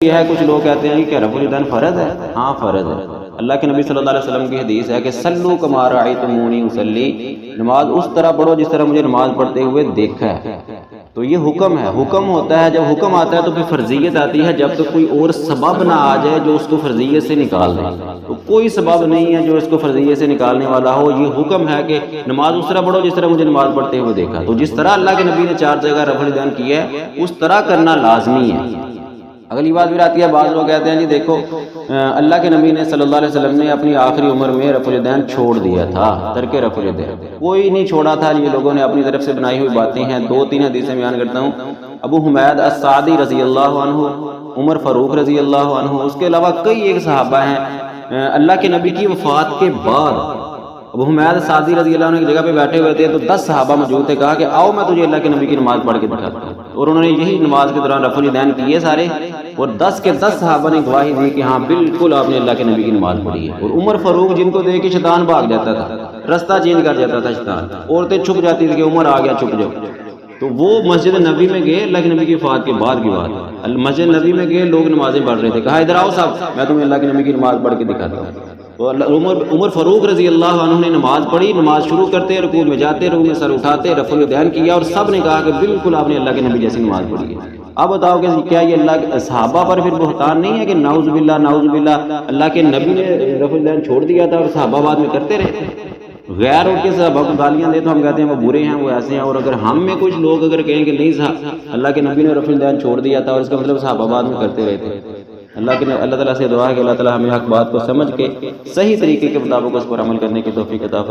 یہ ہے کچھ لوگ کہتے ہیں کہ رفع الیدین فرض ہے. ہاں فرض ہے. اللہ کے نبی صلی اللہ علیہ وسلم کی حدیث ہے کہ صلو کما رأیتمونی اصلی، نماز اس طرح پڑھو جس طرح مجھے نماز پڑھتے ہوئے دیکھا ہے. تو یہ حکم ہے. حکم ہوتا ہے، جب حکم آتا ہے تو پھر فرضیت آتی ہے جب تک کوئی اور سبب نہ آ جائے جو اس کو فرضیت سے نکال دے. تو کوئی سبب نہیں ہے جو اس کو فرضیت سے نکالنے والا ہو. یہ حکم ہے کہ نماز اس طرح پڑھو جس طرح مجھے نماز پڑھتے ہوئے دیکھا. تو جس طرح اللہ کے نبی نے 4 جگہ رفع الیدین کیا ہے اس طرح کرنا لازمی ہے. اگلی بات پھر آتی ہے، بعض لوگ کہتے ہیں جی دیکھو اللہ کے نبی نے صلی اللہ علیہ وسلم نے اپنی آخری عمر میں رفع الیدین چھوڑ دیا تھا، ترک رفع الیدین کوئی نہیں چھوڑا تھا. یہ لوگوں نے اپنی طرف سے بنائی ہوئی باتیں ہیں. 2-3 حدیثیں بیان کرتا ہوں. ابو حمید السعدی رضی اللہ عنہ، عمر فاروق رضی اللہ عنہ، اس کے علاوہ کئی ایک صحابہ ہیں اللہ کے نبی کی وفات کے بعد. ابو حمید السعدی رضی اللہ عنہ ایک جگہ پہ بیٹھے ہوئے تھے تو 10 صحابہ موجود تھے. کہا کہ آؤ میں تجھے اللہ کے نبی کی نماز پڑھ کے دکھاتا ہوں. اور انہوں نے یہی نماز کے دوران رفع الیدین کیے سارے، اور 10 کے 10 صحابہ نے گواہی دی کہ ہاں بالکل آپ نے اللہ کے نبی کی نماز پڑھی ہے. اور عمر فاروق جن کو دیکھ کے شیطان بھاگ جاتا تھا، رستہ چینج کر جاتا تھا شیطان، عورتیں چھپ جاتی تھی کہ عمر آ گیا چھپ جاؤ. تو وہ مسجد نبی میں گئے، اللہ کے نبی کی وفات کے بعد کی بات. مسجد نبی میں گئے، لوگ نمازیں پڑھ رہے تھے. کہا ادھر آؤ صاحب میں تمہیں اللہ کے نبی کی نماز پڑھ کے دکھاتا ہوں. تو عمر فاروق رضی اللہ عنہ نے نماز پڑھی. نماز شروع کرتے، رکوع میں جاتے، رکوع میں سر اٹھاتے، رفع الیدین کیا، اور سب نے کہا کہ بالکل آپ نے اللہ کے نبی جیسی نماز پڑھی ہے. اب بتاؤ کہ کیا یہ اللہ کے صحابہ پر پھر بہتان نہیں ہے کہ نعوذ باللہ اللہ کے نبی نے رفع الیدین چھوڑ دیا تھا اور صحابہ بعد میں کرتے رہے؟ غیر اور کے صحابہ کو گالیاں دے تو ہم کہتے ہیں وہ برے ہیں، وہ ایسے ہیں. اور اگر ہم میں کچھ لوگ اگر کہیں کہ نہیں صاحب اللہ کے نبی نے رفع الیدین چھوڑ دیا تھا اور اس کا مطلب صحابہ بعد میں کرتے رہے تھے. اللہ تعالیٰ سے دعا ہے کہ اللہ تعالیٰ ہمیں حق بات کو سمجھ کے صحیح طریقے کے مطابق اس پر عمل کرنے کی توفیق عطا فرمائے.